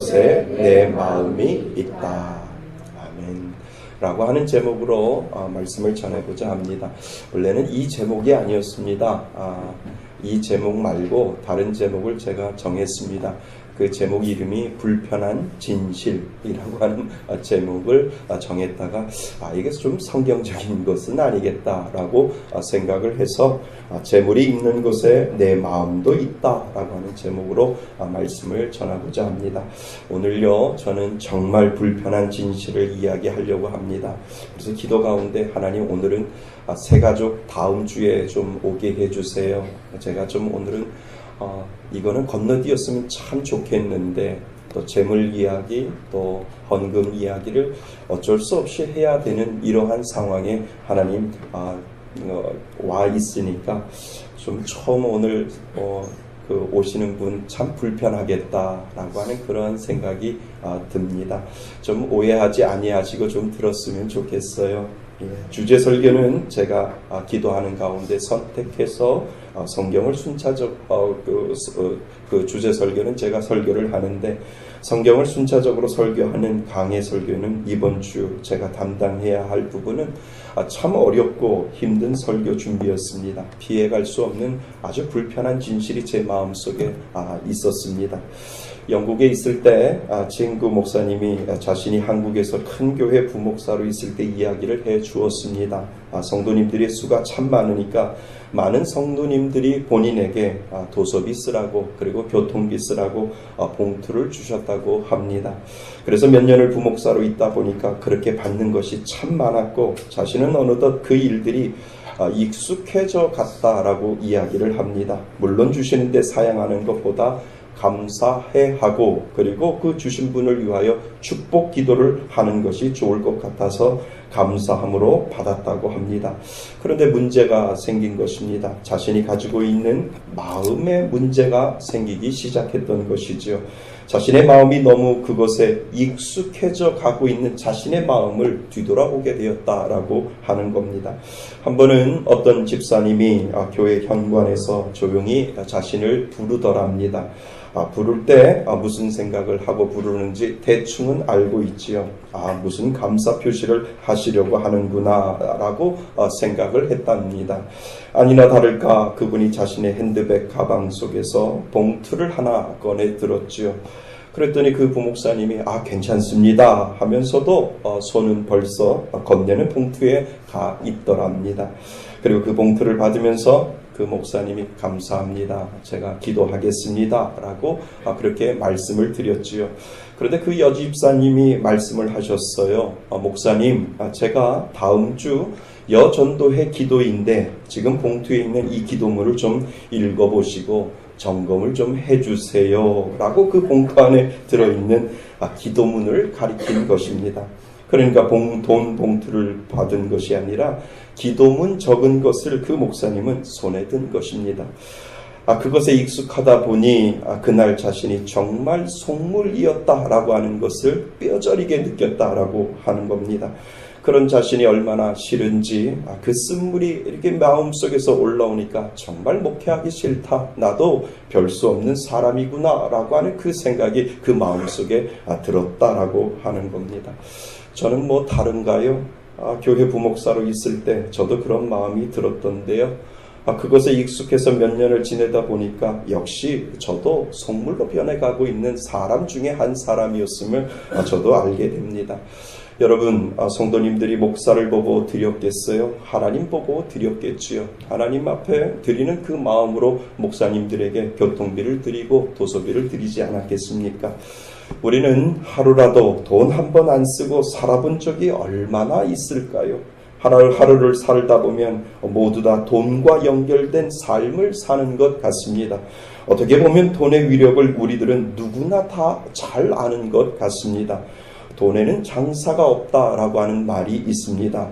곳에 내 마음이 있다. 아멘. 라고 하는 제목으로 말씀을 전해보자 합니다. 원래는 이 제목이 아니었습니다. 이 제목 말고 다른 제목을 제가 정했습니다. 그 제목 이름이 불편한 진실이라고 하는 제목을 정했다가 이게 좀 성경적인 것은 아니겠다라고 생각을 해서 재물이 있는 곳에 내 마음도 있다라고 하는 제목으로 말씀을 전하고자 합니다. 오늘요 저는 정말 불편한 진실을 이야기하려고 합니다. 그래서 기도 가운데 하나님 오늘은 새가족 다음 주에 좀 오게 해주세요. 제가 좀 오늘은 이거는 건너뛰었으면 참 좋겠는데 또 재물 이야기 또 헌금 이야기를 어쩔 수 없이 해야 되는 이러한 상황에 하나님 와 있으니까 좀 처음 오늘 그 오시는 분 참 불편하겠다라고 하는 그런 생각이 듭니다. 좀 오해하지 아니하시고 좀 들었으면 좋겠어요. 주제 설교는 제가 기도하는 가운데 선택해서 성경을 순차적 그 주제 설교는 제가 설교를 하는데 성경을 순차적으로 설교하는 강해 설교는 이번 주 제가 담당해야 할 부분은 참 어렵고 힘든 설교 준비였습니다. 피해갈 수 없는 아주 불편한 진실이 제 마음속에 있었습니다. 영국에 있을 때 징구 목사님이 자신이 한국에서 큰 교회 부목사로 있을 때 이야기를 해 주었습니다. 성도님들의 수가 참 많으니까 많은 성도님들이 본인에게 도서비 쓰라고 그리고 교통비 쓰라고 봉투를 주셨다고 합니다. 그래서 몇 년을 부목사로 있다 보니까 그렇게 받는 것이 참 많았고 자신은 어느덧 그 일들이 익숙해져 갔다라고 이야기를 합니다. 물론 주시는데 사양하는 것보다 감사해 하고 그리고 그 주신 분을 위하여 축복 기도를 하는 것이 좋을 것 같아서 감사함으로 받았다고 합니다. 그런데 문제가 생긴 것입니다. 자신이 가지고 있는 마음의 문제가 생기기 시작했던 것이죠. 자신의 마음이 너무 그것에 익숙해져 가고 있는 자신의 마음을 뒤돌아보게 되었다라고 하는 겁니다. 한 번은 어떤 집사님이 교회 현관에서 조용히 자신을 부르더랍니다. 부를 때 무슨 생각을 하고 부르는지 대충은 알고 있지요. 무슨 감사 표시를 하시려고 하는구나 라고 생각을 했답니다. 아니나 다를까 그분이 자신의 핸드백 가방 속에서 봉투를 하나 꺼내 들었지요. 그랬더니 그 부목사님이 괜찮습니다 하면서도 손은 벌써 건네는 봉투에 가 있더랍니다. 그리고 그 봉투를 받으면서 그 목사님이 감사합니다. 제가 기도하겠습니다. 라고 그렇게 말씀을 드렸지요. 그런데 그 여집사님이 말씀을 하셨어요. 목사님, 제가 다음 주 여전도회 기도인데 지금 봉투에 있는 이 기도문을 좀 읽어보시고 점검을 좀 해주세요. 라고 그 봉투 안에 들어있는 기도문을 가리킨 것입니다. 그러니까 돈 봉투를 받은 것이 아니라 기도문 적은 것을 그 목사님은 손에 든 것입니다. 그것에 익숙하다 보니 그날 자신이 정말 속물이었다라고 하는 것을 뼈저리게 느꼈다라고 하는 겁니다. 그런 자신이 얼마나 싫은지 그 쓴물이 이렇게 마음속에서 올라오니까 정말 목회하기 싫다. 나도 별 수 없는 사람이구나 라고 하는 그 생각이 그 마음속에 들었다라고 하는 겁니다. 저는 뭐 다른가요? 교회 부목사로 있을 때 저도 그런 마음이 들었던데요. 그것에 익숙해서 몇 년을 지내다 보니까 역시 저도 속물로 변해가고 있는 사람 중에 한 사람이었음을 저도 알게 됩니다. 여러분, 성도님들이 목사를 보고 드렸겠어요? 하나님 보고 드렸겠지요. 하나님 앞에 드리는 그 마음으로 목사님들에게 교통비를 드리고 도서비를 드리지 않았겠습니까? 우리는 하루라도 돈 한 번 안 쓰고 살아본 적이 얼마나 있을까요? 하루를 살다 보면 모두 다 돈과 연결된 삶을 사는 것 같습니다. 어떻게 보면 돈의 위력을 우리들은 누구나 다 잘 아는 것 같습니다. 돈에는 장사가 없다라고 하는 말이 있습니다.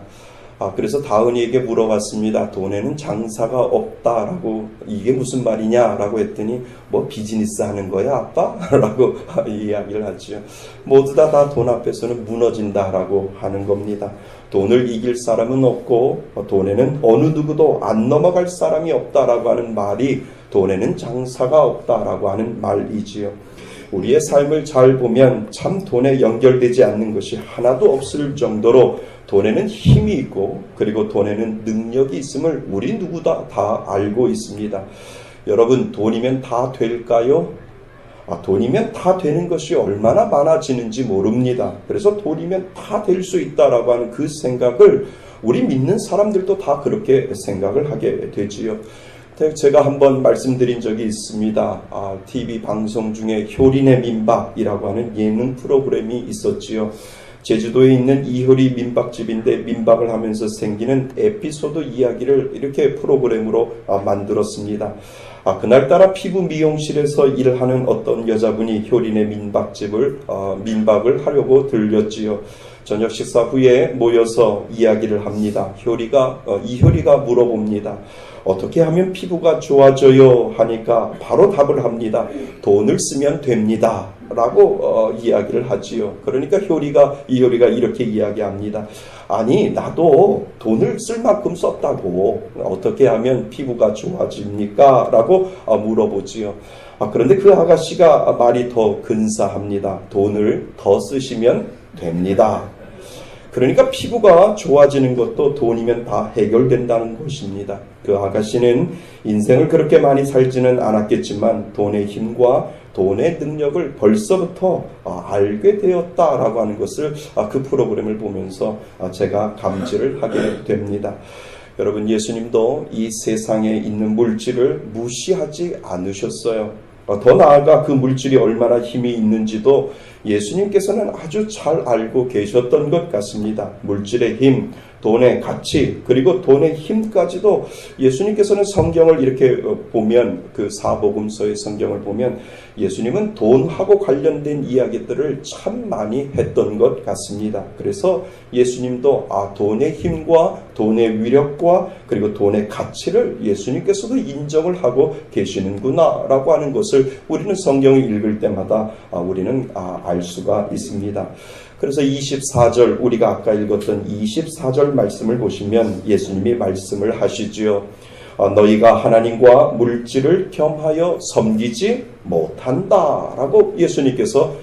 그래서 다은이에게 물어봤습니다. 돈에는 장사가 없다라고 이게 무슨 말이냐라고 했더니 뭐 비즈니스 하는 거야 아빠? 라고 이야기를 하죠. 모두 다 돈 앞에서는 무너진다라고 하는 겁니다. 돈을 이길 사람은 없고 돈에는 어느 누구도 안 넘어갈 사람이 없다라고 하는 말이 돈에는 장사가 없다라고 하는 말이지요. 우리의 삶을 잘 보면 참 돈에 연결되지 않는 것이 하나도 없을 정도로 돈에는 힘이 있고 그리고 돈에는 능력이 있음을 우리 누구나 다 알고 있습니다. 여러분, 돈이면 다 될까요? 돈이면 다 되는 것이 얼마나 많아지는지 모릅니다. 그래서 돈이면 다 될 수 있다라고 하는 그 생각을 우리 믿는 사람들도 다 그렇게 생각을 하게 되지요. 제가 한번 말씀드린 적이 있습니다. TV 방송 중에 효린의 민박이라고 하는 예능 프로그램이 있었지요. 제주도에 있는 이효리 민박집인데 민박을 하면서 생기는 에피소드 이야기를 이렇게 프로그램으로 만들었습니다. 그날따라 피부 미용실에서 일하는 어떤 여자분이 효린의 민박을 하려고 들렸지요. 저녁 식사 후에 모여서 이야기를 합니다. 이효리가 물어봅니다. 어떻게 하면 피부가 좋아져요? 하니까 바로 답을 합니다. 돈을 쓰면 됩니다. 라고 이야기를 하지요. 그러니까 이효리가 이렇게 이야기합니다. 아니, 나도 돈을 쓸 만큼 썼다고. 어떻게 하면 피부가 좋아집니까? 라고 물어보지요. 그런데 그 아가씨가 말이 더 근사합니다. 돈을 더 쓰시면 됩니다. 그러니까 피부가 좋아지는 것도 돈이면 다 해결된다는 것입니다. 그 아가씨는 인생을 그렇게 많이 살지는 않았겠지만 돈의 힘과 돈의 능력을 벌써부터 알게 되었다라고 하는 것을 그 프로그램을 보면서 제가 감지를 하게 됩니다. 여러분, 예수님도 이 세상에 있는 물질을 무시하지 않으셨어요. 더 나아가 그 물질이 얼마나 힘이 있는지도 예수님께서는 아주 잘 알고 계셨던 것 같습니다. 물질의 힘, 돈의 가치, 그리고 돈의 힘까지도 예수님께서는 성경을 이렇게 보면, 그 사복음서의 성경을 보면 예수님은 돈하고 관련된 이야기들을 참 많이 했던 것 같습니다. 그래서 예수님도 돈의 힘과 돈의 위력과 그리고 돈의 가치를 예수님께서도 인정을 하고 계시는구나 라고 하는 것을 우리는 성경을 읽을 때마다 우리는 알 수가 있습니다. 그래서 24절, 우리가 아까 읽었던 24절 말씀을 보시면 예수님이 말씀을 하시지요. 너희가 하나님과 물질을 겸하여 섬기지 못한다 라고 예수님께서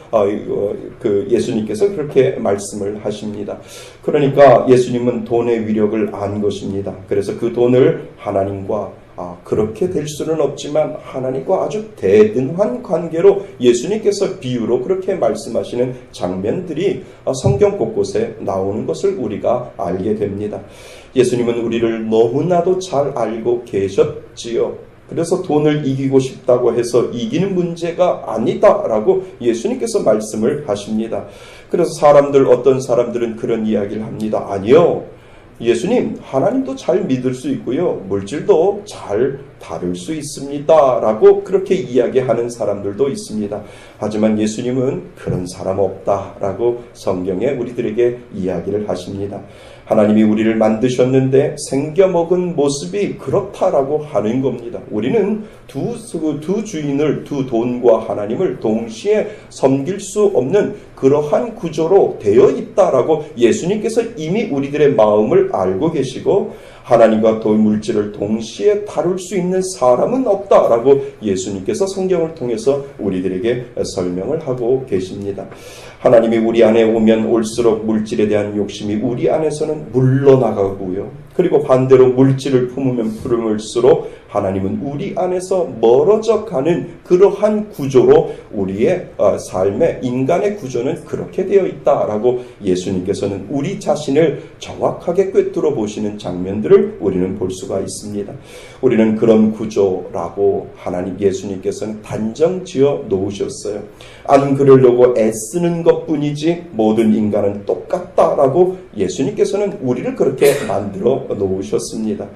그렇게 말씀을 하십니다. 그러니까 예수님은 돈의 위력을 안 것입니다. 그래서 그 돈을 하나님과 그렇게 될 수는 없지만 하나님과 아주 대등한 관계로 예수님께서 비유로 그렇게 말씀하시는 장면들이 성경 곳곳에 나오는 것을 우리가 알게 됩니다. 예수님은 우리를 너무나도 잘 알고 계셨지요. 그래서 돈을 이기고 싶다고 해서 이기는 문제가 아니다라고 예수님께서 말씀을 하십니다. 그래서 어떤 사람들은 그런 이야기를 합니다. 아니요. 예수님, 하나님도 잘 믿을 수 있고요. 물질도 잘 다룰 수 있습니다. 라고 그렇게 이야기하는 사람들도 있습니다. 하지만 예수님은 그런 사람 없다. 라고 성경에 우리들에게 이야기를 하십니다. 하나님이 우리를 만드셨는데 생겨먹은 모습이 그렇다라고 하는 겁니다. 우리는 두 돈과 하나님을 동시에 섬길 수 없는 그러한 구조로 되어 있다라고 예수님께서 이미 우리들의 마음을 알고 계시고 하나님과 물질을 동시에 다룰 수 있는 사람은 없다라고 예수님께서 성경을 통해서 우리들에게 설명을 하고 계십니다. 하나님이 우리 안에 오면 올수록 물질에 대한 욕심이 우리 안에서는 물러나가고요. 그리고 반대로 물질을 품을수록 하나님은 우리 안에서 멀어져 가는 그러한 구조로 우리의 삶의 인간의 구조는 그렇게 되어 있다라고 예수님께서는 우리 자신을 정확하게 꿰뚫어 보시는 장면들을 우리는 볼 수가 있습니다. 우리는 그런 구조라고 예수님께서는 단정 지어 놓으셨어요. 안 그러려고 애쓰는 것뿐이지 모든 인간은 똑같다라고 예수님께서는 우리를 그렇게 만들어 놓으셨습니다.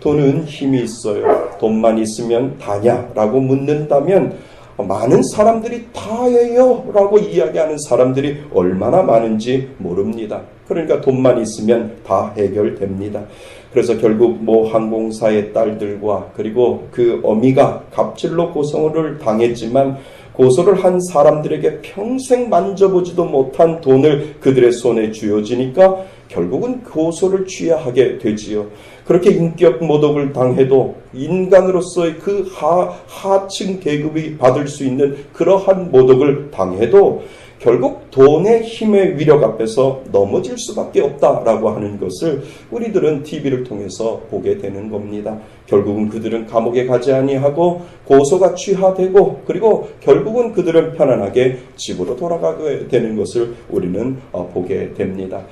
돈은 힘이 있어요. 돈만 있으면 다냐라고 묻는다면 많은 사람들이 다예요 라고 이야기하는 사람들이 얼마나 많은지 모릅니다. 그러니까 돈만 있으면 다 해결됩니다. 그래서 결국 항공사의 딸들과 그리고 그 어미가 갑질로 고소를 당했지만 고소를 한 사람들에게 평생 만져보지도 못한 돈을 그들의 손에 쥐어지니까 결국은 고소를 취해야 하게 되지요. 그렇게 인격 모독을 당해도 인간으로서의 그 하층 계급이 받을 수 있는 그러한 모독을 당해도 결국 돈의 힘의 위력 앞에서 넘어질 수밖에 없다라고 하는 것을 우리들은 TV를 통해서 보게 되는 겁니다. 결국은 그들은 감옥에 가지 아니하고 고소가 취하되고 그리고 결국은 그들은 편안하게 집으로 돌아가게 되는 것을 우리는 보게 됩니다.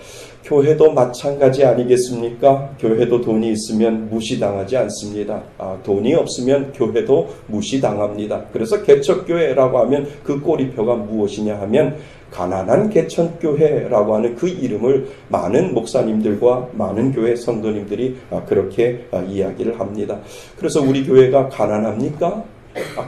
교회도 마찬가지 아니겠습니까? 교회도 돈이 있으면 무시당하지 않습니다. 돈이 없으면 교회도 무시당합니다. 그래서 개척교회라고 하면 그 꼬리표가 무엇이냐 하면 가난한 개척교회라고 하는 그 이름을 많은 목사님들과 많은 교회 성도님들이 그렇게 이야기를 합니다. 그래서 우리 교회가 가난합니까?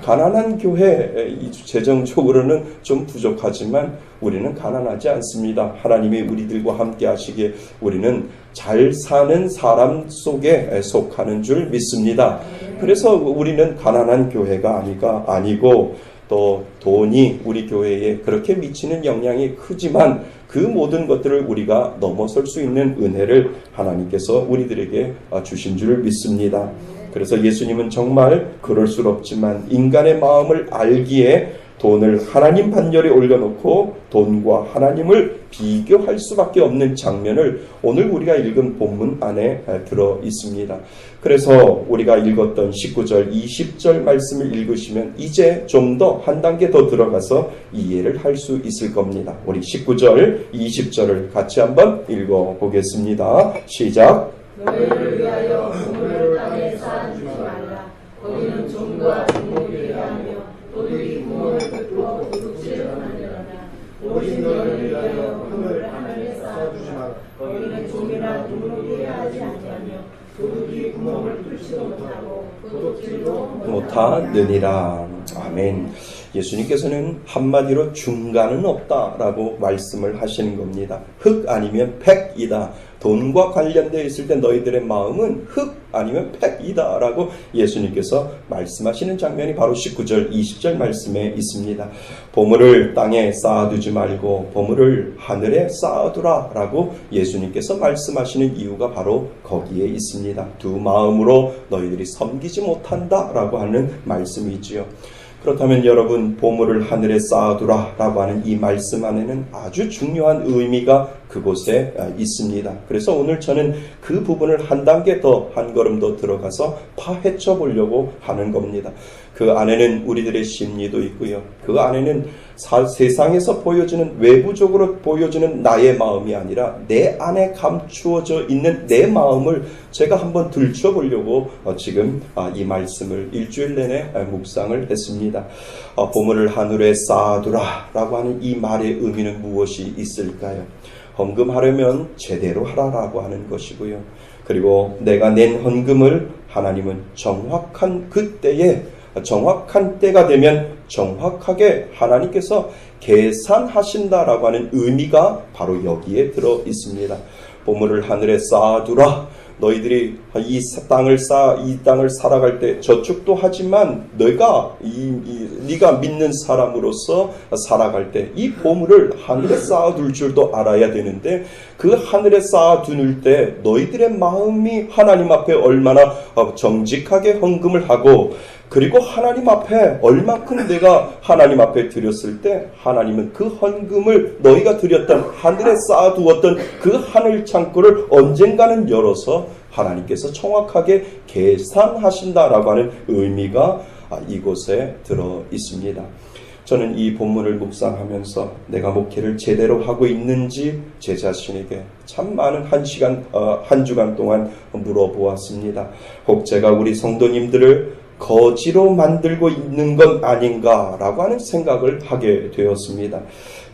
가난한 교회, 재정적으로는 좀 부족하지만 우리는 가난하지 않습니다. 하나님이 우리들과 함께 하시기에 우리는 잘 사는 사람 속에 속하는 줄 믿습니다. 그래서 우리는 가난한 교회가 아니고 또 돈이 우리 교회에 그렇게 미치는 영향이 크지만 그 모든 것들을 우리가 넘어설 수 있는 은혜를 하나님께서 우리들에게 주신 줄 믿습니다. 그래서 예수님은 정말 그럴 수 없지만 인간의 마음을 알기에 돈을 하나님 반열에 올려놓고 돈과 하나님을 비교할 수밖에 없는 장면을 오늘 우리가 읽은 본문 안에 들어 있습니다. 그래서 우리가 읽었던 19절, 20절 말씀을 읽으시면 이제 좀 더 한 단계 더 들어가서 이해를 할 수 있을 겁니다. 우리 19절, 20절을 같이 한번 읽어보겠습니다. 시작. 너희를 위하여 우물을 땅에 쌓아주지 말라. 거기는 종과 동물이 하며 도둑이 구멍을 뚫고 도둑질을 하느니라. 오직 너희를 위하여 우물을 하늘에 쌓아주지 말라. 거기는 종이나 동물이 하지 아니하며 도둑이 구멍을 뚫지도 못하고 도둑질도 못하느니라. 아멘. 예수님께서는 한마디로 중간은 없다라고 말씀을 하시는 겁니다. 흙 아니면 팩이다. 돈과 관련되어 있을 때 너희들의 마음은 흙 아니면 팩이다 라고 예수님께서 말씀하시는 장면이 바로 19절 20절 말씀에 있습니다. 보물을 땅에 쌓아두지 말고 보물을 하늘에 쌓아두라 라고 예수님께서 말씀하시는 이유가 바로 거기에 있습니다. 두 마음으로 너희들이 섬기지 못한다 라고 하는 말씀이지요. 그렇다면 여러분, 보물을 하늘에 쌓아두라 라고 하는 이 말씀 안에는 아주 중요한 의미가 그곳에 있습니다. 그래서 오늘 저는 그 부분을 한 단계 더, 한 걸음 더 들어가서 파헤쳐 보려고 하는 겁니다. 그 안에는 우리들의 심리도 있고요. 그 안에는 세상에서 보여주는, 외부적으로 보여주는 나의 마음이 아니라 내 안에 감추어져 있는 내 마음을 제가 한번 들춰보려고 지금 이 말씀을 일주일 내내 묵상을 했습니다. 보물을 하늘에 쌓아두라 라고 하는 이 말의 의미는 무엇이 있을까요? 헌금하려면 제대로 하라라고 하는 것이고요. 그리고 내가 낸 헌금을 하나님은 정확한 그때에, 정확한 때가 되면 정확하게 하나님께서 계산하신다라고 하는 의미가 바로 여기에 들어 있습니다. 보물을 하늘에 쌓아두라. 너희들이 이 땅을 살아갈 때 저축도 하지만 네가 믿는 사람으로서 살아갈 때 이 보물을 하늘에 쌓아둘 줄도 알아야 되는데, 그 하늘에 쌓아둘 때 너희들의 마음이 하나님 앞에 얼마나 정직하게 헌금을 하고, 그리고 하나님 앞에 얼마큼 내가 하나님 앞에 드렸을 때 하나님은 그 헌금을 너희가 드렸던, 하늘에 쌓아두었던 그 하늘 창고를 언젠가는 열어서 하나님께서 정확하게 계산하신다라고 하는 의미가 이곳에 들어 있습니다. 저는 이 본문을 묵상하면서 내가 목회를 제대로 하고 있는지 제 자신에게 참 많은 한 주간 동안 물어보았습니다. 혹 제가 우리 성도님들을 거지로 만들고 있는 건 아닌가라고 하는 생각을 하게 되었습니다.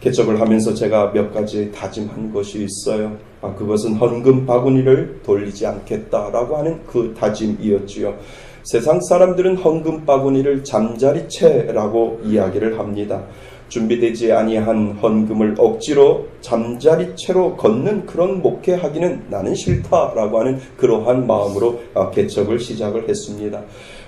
개척을 하면서 제가 몇 가지 다짐한 것이 있어요. 그것은 헌금 바구니를 돌리지 않겠다라고 하는 그 다짐이었지요. 세상 사람들은 헌금 바구니를 잠자리채라고 이야기를 합니다. 준비되지 아니한 헌금을 억지로 잠자리채로 걷는 그런 목회하기는 나는 싫다라고 하는 그러한 마음으로 개척을 시작을 했습니다.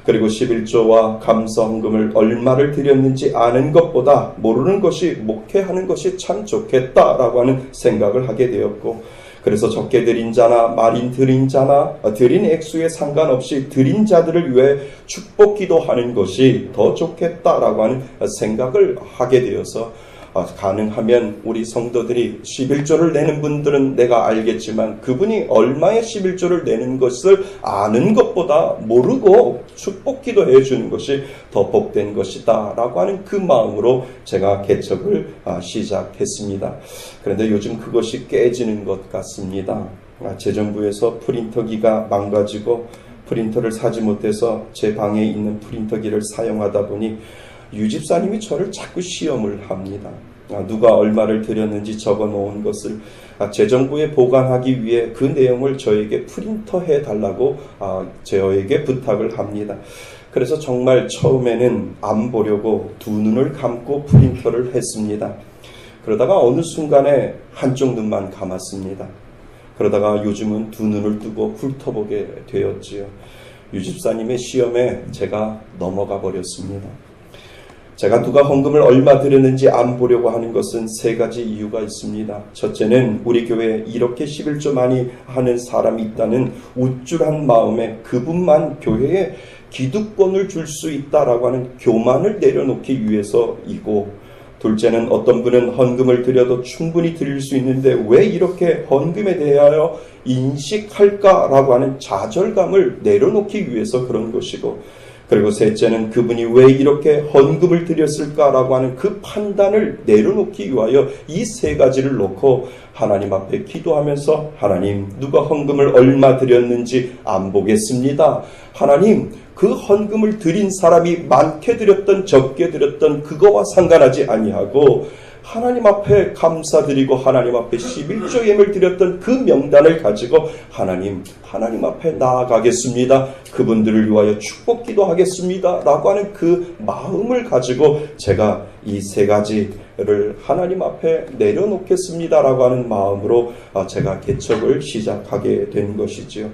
그리고 11조와 감사헌금을 얼마를 드렸는지 아는 것보다 모르는 것이, 목회하는 것이 참 좋겠다라고 하는 생각을 하게 되었고, 그래서 적게 드린 자나 많이 드린 자나 드린 액수에 상관없이 드린 자들을 위해 축복 기도하는 것이 더 좋겠다라고 하는 생각을 하게 되어서 가능하면 우리 성도들이 11조를 내는 분들은 내가 알겠지만 그분이 얼마의 11조를 내는 것을 아는 것보다 모르고 축복 기도해 주는 것이 더 복된 것이다 라고 하는 그 마음으로 제가 개척을 시작했습니다. 그런데 요즘 그것이 깨지는 것 같습니다. 재정부에서 프린터기가 망가지고 프린터를 사지 못해서 제 방에 있는 프린터기를 사용하다 보니 유집사님이 저를 자꾸 시험을 합니다. 누가 얼마를 들였는지 적어 놓은 것을 재정부에 보관하기 위해 그 내용을 저에게 프린터해 달라고 저에게 부탁을 합니다. 그래서 정말 처음에는 안 보려고 두 눈을 감고 프린터를 했습니다. 그러다가 어느 순간에 한쪽 눈만 감았습니다. 그러다가 요즘은 두 눈을 뜨고 훑어보게 되었지요. 유집사님의 시험에 제가 넘어가 버렸습니다. 제가 누가 헌금을 얼마 드렸는지 안 보려고 하는 것은 세 가지 이유가 있습니다. 첫째는 우리 교회에 이렇게 11조 많이 하는 사람이 있다는 우쭐한 마음에 그분만 교회에 기득권을 줄 수 있다라고 하는 교만을 내려놓기 위해서이고, 둘째는 어떤 분은 헌금을 드려도 충분히 드릴 수 있는데 왜 이렇게 헌금에 대하여 인식할까라고 하는 좌절감을 내려놓기 위해서 그런 것이고, 그리고 셋째는 그분이 왜 이렇게 헌금을 드렸을까라고 하는 그 판단을 내려놓기 위하여 이 세 가지를 놓고 하나님 앞에 기도하면서, 하나님, 누가 헌금을 얼마 드렸는지 안 보겠습니다. 하나님, 그 헌금을 드린 사람이 많게 드렸던 적게 드렸던 그거와 상관하지 아니하고 하나님 앞에 감사드리고 하나님 앞에 11조 예물 드렸던 그 명단을 가지고 하나님 앞에 나아가겠습니다. 그분들을 위하여 축복 기도하겠습니다. 라고 하는 그 마음을 가지고 제가 이 세 가지를 하나님 앞에 내려놓겠습니다. 라고 하는 마음으로 제가 개척을 시작하게 된 것이지요.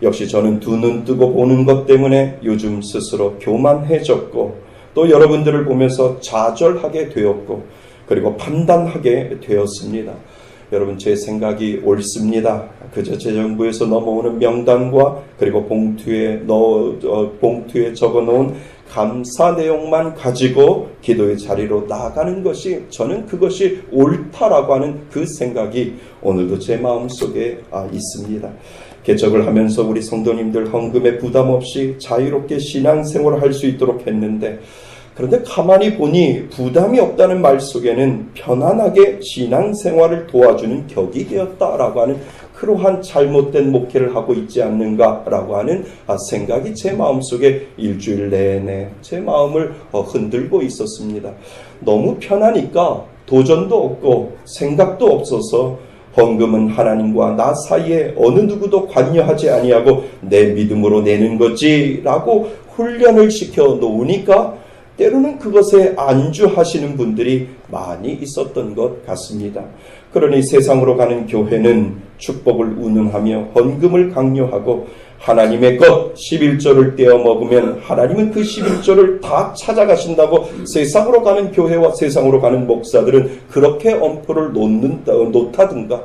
역시 저는 두 눈 뜨고 보는 것 때문에 요즘 스스로 교만해졌고, 또 여러분들을 보면서 좌절하게 되었고, 그리고 판단하게 되었습니다. 여러분, 제 생각이 옳습니다. 그저 재정부에서 넘어오는 명단과 그리고 봉투에 적어놓은 감사 내용만 가지고 기도의 자리로 나아가는 것이, 저는 그것이 옳다라고 하는 그 생각이 오늘도 제 마음속에 있습니다. 개척을 하면서 우리 성도님들 헌금에 부담 없이 자유롭게 신앙생활을 할 수 있도록 했는데, 그런데 가만히 보니 부담이 없다는 말 속에는 편안하게 신앙생활을 도와주는 격이 되었다라고 하는 그러한 잘못된 목회를 하고 있지 않는가라고 하는 생각이 제 마음속에 일주일 내내 제 마음을 흔들고 있었습니다. 너무 편하니까 도전도 없고 생각도 없어서 헌금은 하나님과 나 사이에 어느 누구도 관여하지 아니하고 내 믿음으로 내는 거지라고 훈련을 시켜 놓으니까 때로는 그것에 안주하시는 분들이 많이 있었던 것 같습니다. 그러니 세상으로 가는 교회는 축복을 운운하며 헌금을 강요하고 하나님의 것 11조를 떼어 먹으면 하나님은 그 11조를 다 찾아가신다고 세상으로 가는 교회와 세상으로 가는 목사들은 그렇게 엄포를 놓다든가,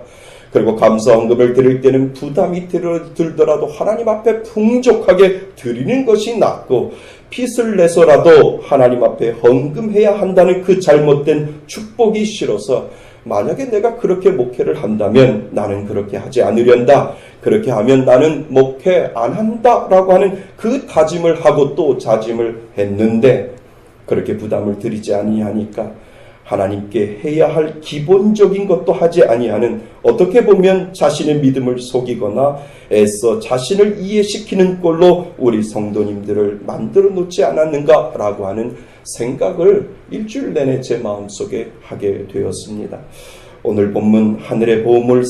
그리고 감사 헌금을 드릴 때는 부담이 들더라도 하나님 앞에 풍족하게 드리는 것이 낫고, 빚을 내서라도 하나님 앞에 헌금해야 한다는 그 잘못된 축복이 싫어서, 만약에 내가 그렇게 목회를 한다면 나는 그렇게 하지 않으련다, 그렇게 하면 나는 목회 안 한다라고 하는 그 다짐을 하고 또 자짐을 했는데, 그렇게 부담을 드리지 아니하니까 하나님께 해야 할 기본적인 것도 하지 아니하는, 어떻게 보면 자신의 믿음을 속이거나 애써 자신을 이해시키는 꼴로 우리 성도님들을 만들어 놓지 않았는가라고 하는 생각을 일주일 내내 제 마음속에 하게 되었습니다. 오늘 본문 하늘의 보물을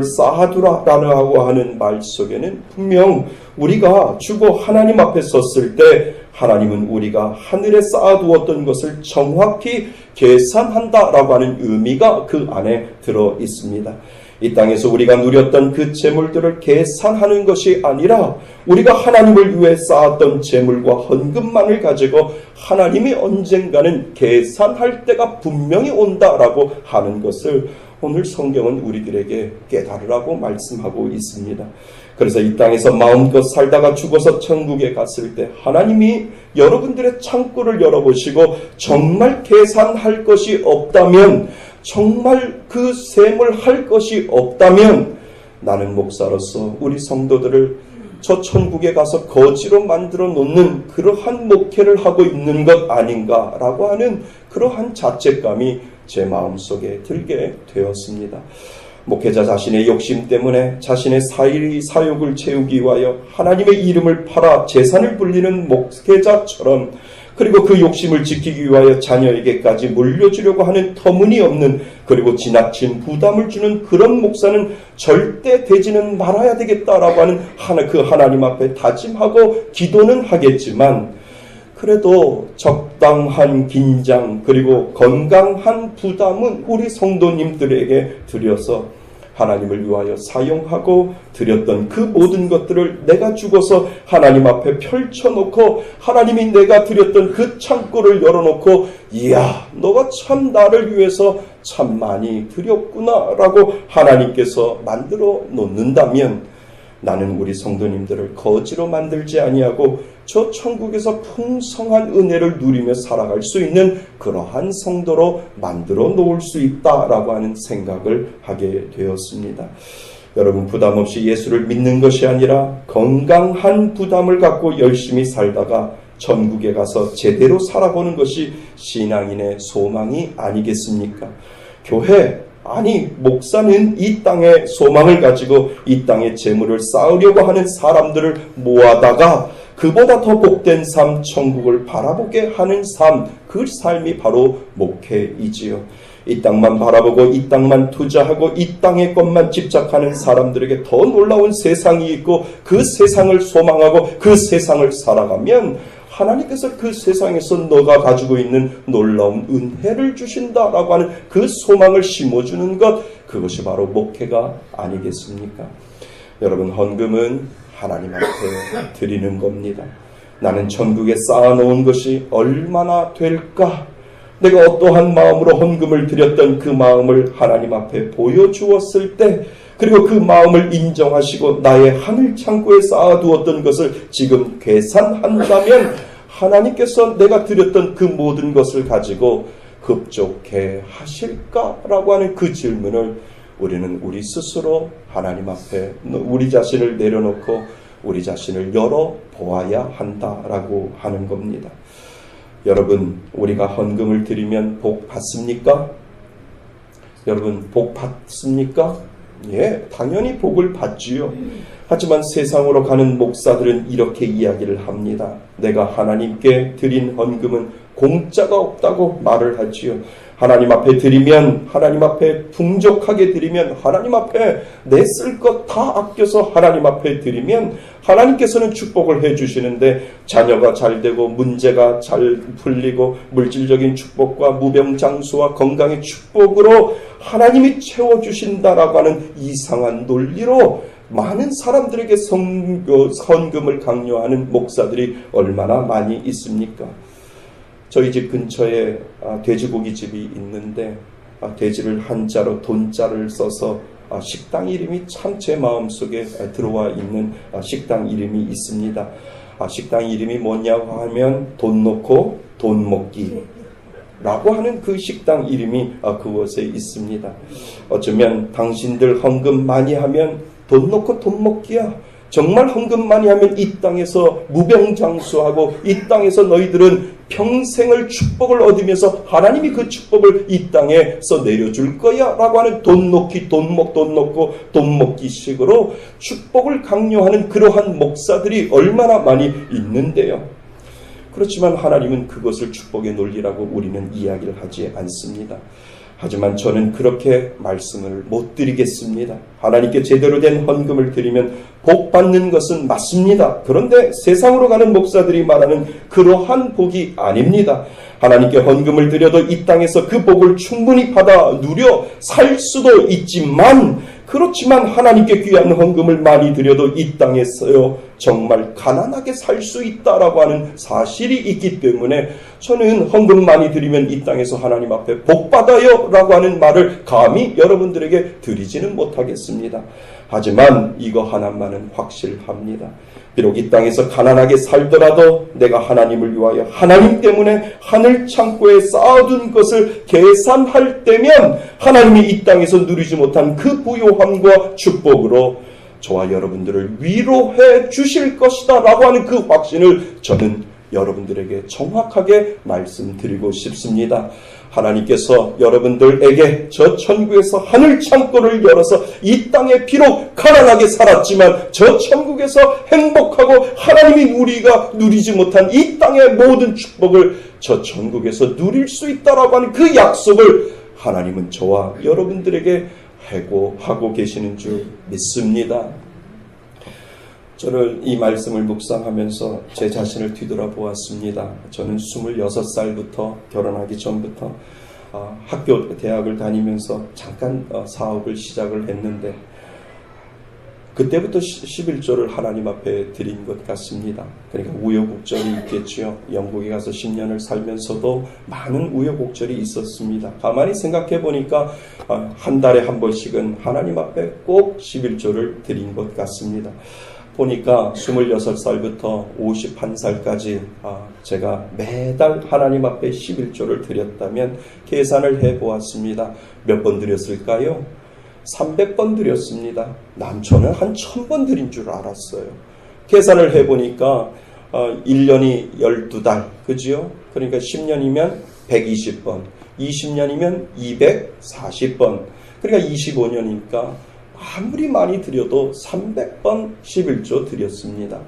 쌓아두라라고 하는 말 속에는 분명 우리가 주고 하나님 앞에 섰을 때 하나님은 우리가 하늘에 쌓아두었던 것을 정확히 계산한다라고 하는 의미가 그 안에 들어 있습니다. 이 땅에서 우리가 누렸던 그 재물들을 계산하는 것이 아니라 우리가 하나님을 위해 쌓았던 재물과 헌금만을 가지고 하나님이 언젠가는 계산할 때가 분명히 온다라고 하는 것을 오늘 성경은 우리들에게 깨달으라고 말씀하고 있습니다. 그래서 이 땅에서 마음껏 살다가 죽어서 천국에 갔을 때 하나님이 여러분들의 창고를 열어보시고 정말 계산할 것이 없다면, 정말 그 셈을 할 것이 없다면 나는 목사로서 우리 성도들을 저 천국에 가서 거지로 만들어 놓는 그러한 목회를 하고 있는 것 아닌가라고 하는 그러한 자책감이 제 마음속에 들게 되었습니다. 목회자 자신의 욕심 때문에 자신의 사욕을 채우기 위하여 하나님의 이름을 팔아 재산을 불리는 목회자처럼, 그리고 그 욕심을 지키기 위하여 자녀에게까지 물려주려고 하는 터무니없는, 그리고 지나친 부담을 주는 그런 목사는 절대 되지는 말아야 되겠다라고 하는 그 하나님 앞에 다짐하고 기도는 하겠지만, 그래도 적당한 긴장 그리고 건강한 부담은 우리 성도님들에게 드려서 하나님을 위하여 사용하고 드렸던 그 모든 것들을 내가 죽어서 하나님 앞에 펼쳐놓고, 하나님이 내가 드렸던 그 창고를 열어놓고, 이야, 너가 참 나를 위해서 참 많이 드렸구나 라고 하나님께서 만들어 놓는다면, 나는 우리 성도님들을 거지로 만들지 아니하고 저 천국에서 풍성한 은혜를 누리며 살아갈 수 있는 그러한 성도로 만들어 놓을 수 있다라고 하는 생각을 하게 되었습니다. 여러분, 부담 없이 예수를 믿는 것이 아니라 건강한 부담을 갖고 열심히 살다가 천국에 가서 제대로 살아보는 것이 신앙인의 소망이 아니겠습니까? 교회, 아니 목사는 이 땅의 소망을 가지고 이 땅의 재물을 쌓으려고 하는 사람들을 모아다가 그보다 더 복된 삶, 천국을 바라보게 하는 삶, 그 삶이 바로 목회이지요. 이 땅만 바라보고 이 땅만 투자하고 이 땅의 것만 집착하는 사람들에게 더 놀라운 세상이 있고, 그 세상을 소망하고 그 세상을 살아가면 하나님께서 그 세상에서 너가 가지고 있는 놀라운 은혜를 주신다라고 하는 그 소망을 심어주는 것, 그것이 바로 목회가 아니겠습니까? 여러분, 헌금은 하나님 앞에 드리는 겁니다. 나는 천국에 쌓아놓은 것이 얼마나 될까? 내가 어떠한 마음으로 헌금을 드렸던 그 마음을 하나님 앞에 보여주었을 때, 그리고 그 마음을 인정하시고 나의 하늘 창고에 쌓아두었던 것을 지금 계산한다면 하나님께서 내가 드렸던 그 모든 것을 가지고 흡족해 하실까라고 하는 그 질문을 우리는 우리 스스로 하나님 앞에 우리 자신을 내려놓고 우리 자신을 열어보아야 한다라고 하는 겁니다. 여러분, 우리가 헌금을 드리면 복 받습니까? 여러분, 복 받습니까? 예, 당연히 복을 받지요. 하지만 세상으로 가는 목사들은 이렇게 이야기를 합니다. 내가 하나님께 드린 헌금은 공짜가 없다고 말을 하지요. 하나님 앞에 드리면, 하나님 앞에 풍족하게 드리면, 하나님 앞에 내 쓸 것 다 아껴서 하나님 앞에 드리면 하나님께서는 축복을 해주시는데, 자녀가 잘 되고 문제가 잘 풀리고 물질적인 축복과 무병장수와 건강의 축복으로 하나님이 채워주신다라고 하는 이상한 논리로 많은 사람들에게 헌금을 강요하는 목사들이 얼마나 많이 있습니까? 저희 집 근처에 돼지고기 집이 있는데, 돼지를 한자로 돈자를 써서 식당 이름이 참 제 마음속에 들어와 있는 식당 이름이 있습니다. 식당 이름이 뭐냐고 하면 돈 놓고 돈 먹기 라고 하는 그 식당 이름이 그곳에 있습니다. 어쩌면 당신들 헌금 많이 하면 돈 놓고 돈 먹기야. 정말 헌금 많이 하면 이 땅에서 무병장수하고 이 땅에서 너희들은 평생을 축복을 얻으면서 하나님이 그 축복을 이 땅에서 내려줄 거야 라고 하는 돈 놓기, 돈 놓고 돈 먹기 식으로 축복을 강요하는 그러한 목사들이 얼마나 많이 있는데요. 그렇지만 하나님은 그것을 축복의 논리라고 우리는 이야기를 하지 않습니다. 하지만 저는 그렇게 말씀을 못 드리겠습니다. 하나님께 제대로 된 헌금을 드리면 복 받는 것은 맞습니다. 그런데 세상으로 가는 목사들이 말하는 그러한 복이 아닙니다. 하나님께 헌금을 드려도 이 땅에서 그 복을 충분히 받아 누려 살 수도 있지만 그렇지만 하나님께 귀한 헌금을 많이 드려도 이 땅에서요 정말 가난하게 살 수 있다라고 하는 사실이 있기 때문에 저는 헌금 많이 드리면 이 땅에서 하나님 앞에 복 받아요 라고 하는 말을 감히 여러분들에게 드리지는 못하겠습니다. 하지만 이거 하나만은 확실합니다. 비록 이 땅에서 가난하게 살더라도 내가 하나님을 위하여 하나님 때문에 하늘 창고에 쌓아둔 것을 계산할 때면 하나님이 이 땅에서 누리지 못한 그 부요함과 축복으로 저와 여러분들을 위로해 주실 것이다 라고 하는 그 확신을 저는 여러분들에게 정확하게 말씀드리고 싶습니다. 하나님께서 여러분들에게 저 천국에서 하늘 창고를 열어서 이 땅에 비록 가난하게 살았지만 저 천국에서 행복하고 하나님이 우리가 누리지 못한 이 땅의 모든 축복을 저 천국에서 누릴 수 있다라고 하는 그 약속을 하나님은 저와 여러분들에게 해고하고 계시는 줄 믿습니다. 저는 이 말씀을 묵상하면서 제 자신을 뒤돌아보았습니다. 저는 26살부터 결혼하기 전부터 학교, 대학을 다니면서 잠깐 사업을 시작을 했는데 그때부터 11조를 하나님 앞에 드린 것 같습니다. 그러니까 우여곡절이 있겠지요. 영국에 가서 10년을 살면서도 많은 우여곡절이 있었습니다. 가만히 생각해 보니까 한 달에 한 번씩은 하나님 앞에 꼭 11조를 드린 것 같습니다. 보니까 26살부터 51살까지 제가 매달 하나님 앞에 11조를 드렸다면 계산을 해보았습니다. 몇 번 드렸을까요? 300번 드렸습니다. 남초는 한 1000번 드린 줄 알았어요. 계산을 해보니까 1년이 12달, 그지요? 그러니까 10년이면 120번, 20년이면 240번, 그러니까 25년이니까 아무리 많이 드려도 300번 11조 드렸습니다.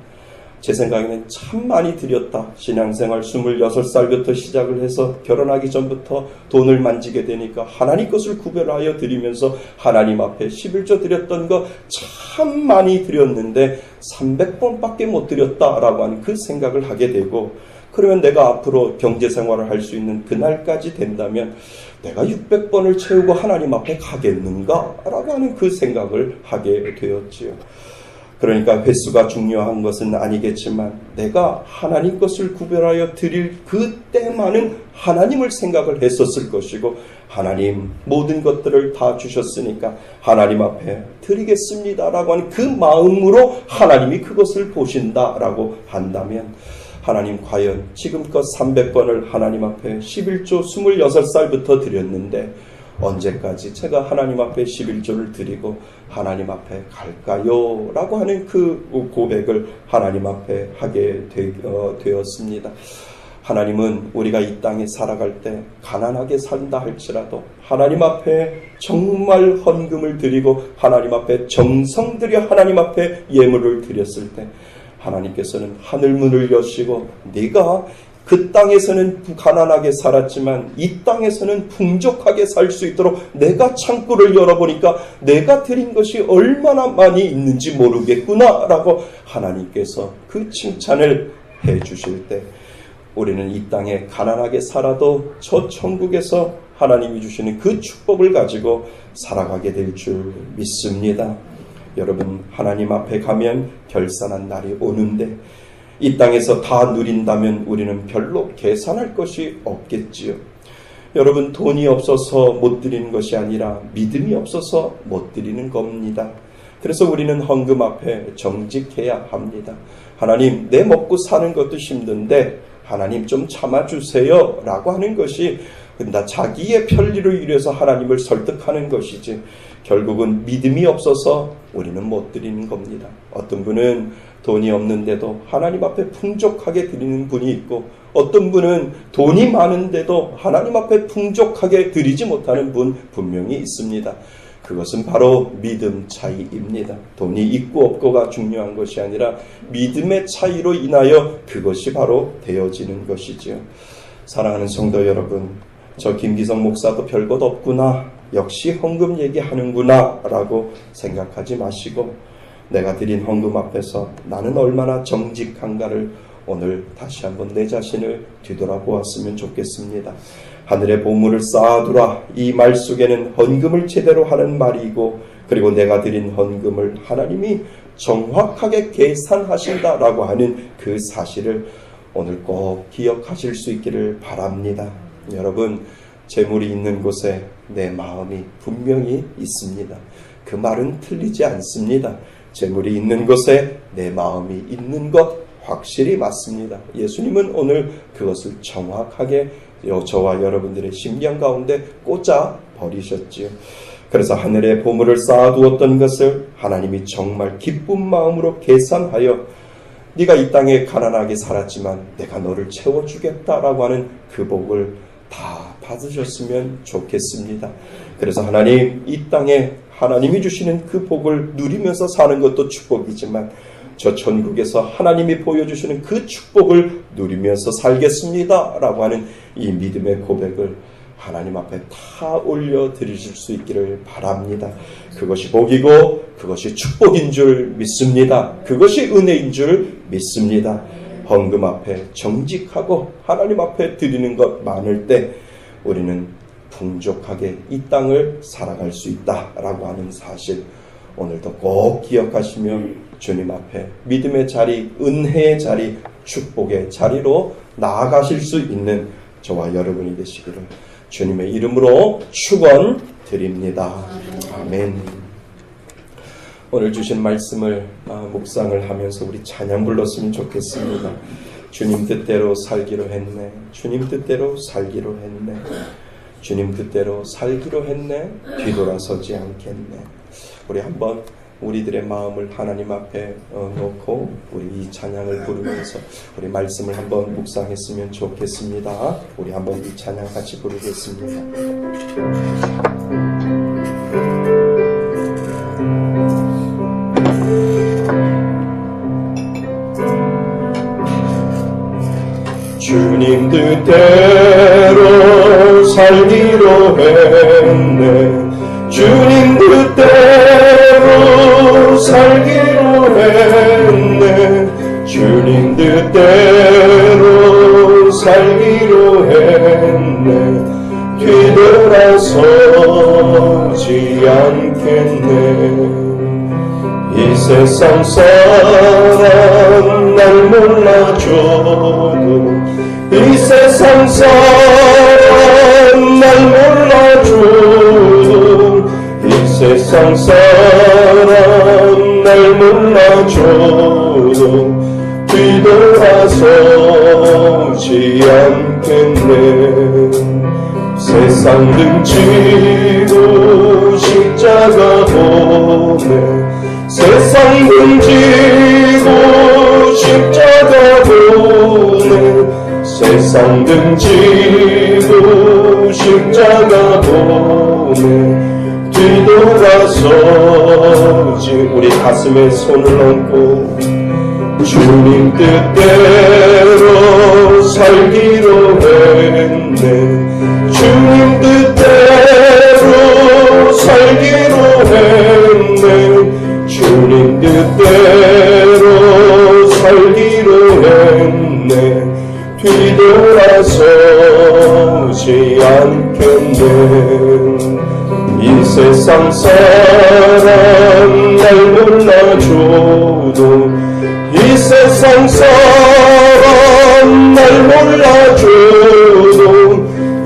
제 생각에는 참 많이 드렸다. 신앙생활 26살부터 시작을 해서 결혼하기 전부터 돈을 만지게 되니까 하나님 것을 구별하여 드리면서 하나님 앞에 11조 드렸던 거 참 많이 드렸는데 300번밖에 못 드렸다라고 하는 그 생각을 하게 되고, 그러면 내가 앞으로 경제생활을 할 수 있는 그날까지 된다면 내가 600번을 채우고 하나님 앞에 가겠는가? 라고 하는 그 생각을 하게 되었지요. 그러니까 횟수가 중요한 것은 아니겠지만 내가 하나님 것을 구별하여 드릴 그때만은 하나님을 생각을 했었을 것이고, 하나님 모든 것들을 다 주셨으니까 하나님 앞에 드리겠습니다라고 하는 그 마음으로 하나님이 그것을 보신다라고 한다면, 하나님 과연 지금껏 300번을 하나님 앞에 11조 26살부터 드렸는데 언제까지 제가 하나님 앞에 11조를 드리고 하나님 앞에 갈까요? 라고 하는 그 고백을 하나님 앞에 하게 되었습니다. 하나님은 우리가 이 땅에 살아갈 때 가난하게 산다 할지라도 하나님 앞에 정말 헌금을 드리고 하나님 앞에 정성 들여 하나님 앞에 예물을 드렸을 때 하나님께서는 하늘문을 여시고 네가 그 땅에서는 가난하게 살았지만 이 땅에서는 풍족하게 살 수 있도록 내가 창고를 열어보니까 내가 드린 것이 얼마나 많이 있는지 모르겠구나 라고 하나님께서 그 칭찬을 해 주실 때 우리는 이 땅에 가난하게 살아도 저 천국에서 하나님이 주시는 그 축복을 가지고 살아가게 될 줄 믿습니다. 여러분, 하나님 앞에 가면 결산한 날이 오는데 이 땅에서 다 누린다면 우리는 별로 계산할 것이 없겠지요. 여러분, 돈이 없어서 못 드리는 것이 아니라 믿음이 없어서 못 드리는 겁니다. 그래서 우리는 헌금 앞에 정직해야 합니다. 하나님, 내 먹고 사는 것도 힘든데 하나님 좀 참아주세요 라고 하는 것이 자기의 편리를 위해서 하나님을 설득하는 것이지 결국은 믿음이 없어서 우리는 못 드리는 겁니다. 어떤 분은 돈이 없는데도 하나님 앞에 풍족하게 드리는 분이 있고, 어떤 분은 돈이 많은데도 하나님 앞에 풍족하게 드리지 못하는 분 분명히 있습니다. 그것은 바로 믿음 차이입니다. 돈이 있고 없고가 중요한 것이 아니라 믿음의 차이로 인하여 그것이 바로 되어지는 것이지요. 사랑하는 성도 여러분, 저 김기성 목사도 별것 없구나, 역시 헌금 얘기하는구나 라고 생각하지 마시고 내가 드린 헌금 앞에서 나는 얼마나 정직한가를 오늘 다시 한번 내 자신을 뒤돌아보았으면 좋겠습니다. 하늘의 보물을 쌓아두라, 이 말 속에는 헌금을 제대로 하는 말이고 그리고 내가 드린 헌금을 하나님이 정확하게 계산하신다라고 하는 그 사실을 오늘 꼭 기억하실 수 있기를 바랍니다. 여러분, 재물이 있는 곳에 내 마음이 분명히 있습니다. 그 말은 틀리지 않습니다. 재물이 있는 곳에 내 마음이 있는 것 확실히 맞습니다. 예수님은 오늘 그것을 정확하게 저와 여러분들의 심령 가운데 꽂아 버리셨지요. 그래서 하늘에 보물을 쌓아두었던 것을 하나님이 정말 기쁜 마음으로 계산하여 네가 이 땅에 가난하게 살았지만 내가 너를 채워주겠다라고 하는 그 복을 다 받으셨으면 좋겠습니다. 그래서 하나님, 이 땅에 하나님이 주시는 그 복을 누리면서 사는 것도 축복이지만 저 천국에서 하나님이 보여주시는 그 축복을 누리면서 살겠습니다 라고 하는 이 믿음의 고백을 하나님 앞에 다 올려드리실 수 있기를 바랍니다. 그것이 복이고 그것이 축복인 줄 믿습니다. 그것이 은혜인 줄 믿습니다. 헌금 앞에 정직하고 하나님 앞에 드리는 것 많을 때 우리는 풍족하게 이 땅을 살아갈 수 있다라고 하는 사실, 오늘도 꼭 기억하시며 주님 앞에 믿음의 자리, 은혜의 자리, 축복의 자리로 나아가실 수 있는 저와 여러분이 되시기를 주님의 이름으로 축원드립니다. 아멘. 오늘 주신 말씀을 묵상을 하면서 우리 찬양 불렀으면 좋겠습니다. 주님 뜻대로 살기로 했네. 주님 뜻대로 살기로 했네. 주님 뜻대로 살기로 했네. 뒤돌아서지 않겠네. 우리 한번 우리들의 마음을 하나님 앞에 놓고 우리 이 찬양을 부르면서 우리 말씀을 한번 묵상했으면 좋겠습니다. 우리 한번 이 찬양 같이 부르겠습니다. 주님 뜻대로 살기로 했네. 주님 뜻대로 살기로 했네. 주님 뜻대로 살기로 했네. 뒤돌아서지 않겠네. 이 세상 사람 날 몰라줘도, 이 세상 사람 날 몰라줘도, 이 세상 사람 날 몰라줘도 뒤돌아서지 않겠네. 세상 등지고 십자가 보네. 세상 등지고 십자가 보네. 세상 등지고 십자가 보네. 뒤돌아서지. 우리 가슴에 손을 얹고 주님 뜻대로 살기로 했네. 주님 뜻대로 살기로 했네. 주님 뜻대로 살기로 했네. 뒤돌아서지 않겠네. 이 세상 사람 날 몰라줘도, 이 세상 사람 날 몰라줘도,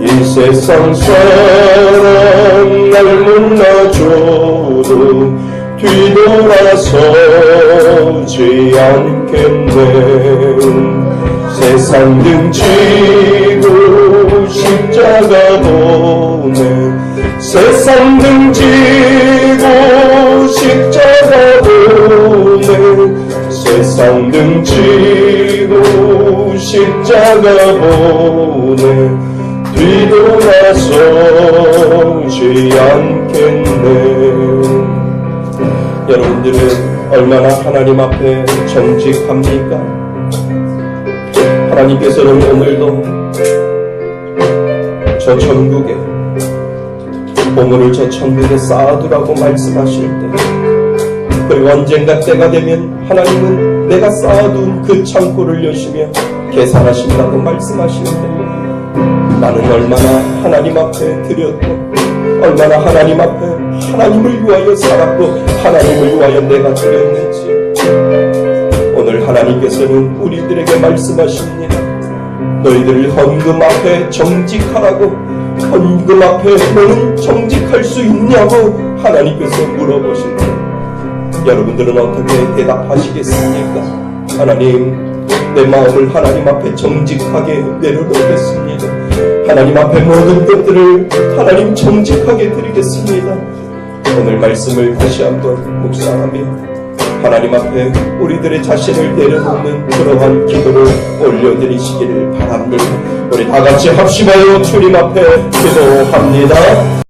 이 세상 사람 날 몰라줘도 뒤돌아서지 않겠네. 세상 등지고 십자가 보네. 세상 등지고 십자가 보네. 세상 등지고 십자가 보네. 뒤돌아서지 않겠네. 여러분들은 얼마나 하나님 앞에 정직합니까? 하나님께서는 오늘도 저 천국에 보물을 저 천국에 쌓아두라고 말씀하실 때, 그리고 언젠가 때가 되면 하나님은 내가 쌓아둔 그 창고를 여시며 계산하신다고 말씀하시는데, 나는 얼마나 하나님 앞에 드렸고 얼마나 하나님 앞에 하나님을 위하여 살았고 하나님을 위하여 내가 드렸는지 오늘 하나님께서는 우리들에게 말씀하십니다. 너희들을 헌금 앞에 정직하라고. 헌금 앞에 너는 정직할 수 있냐고 하나님께서 물어보십니다. 여러분들은 어떻게 대답하시겠습니까? 하나님, 내 마음을 하나님 앞에 정직하게 내려놓겠습니다. 하나님 앞에 모든 것들을 하나님 정직하게 드리겠습니다. 오늘 말씀을 다시 한번 묵상하며 하나님 앞에 우리들의 자신을 내려놓는 그러한 기도를 올려드리시기를 바랍니다. 우리 다 같이 합심하여 주님 앞에 기도합니다.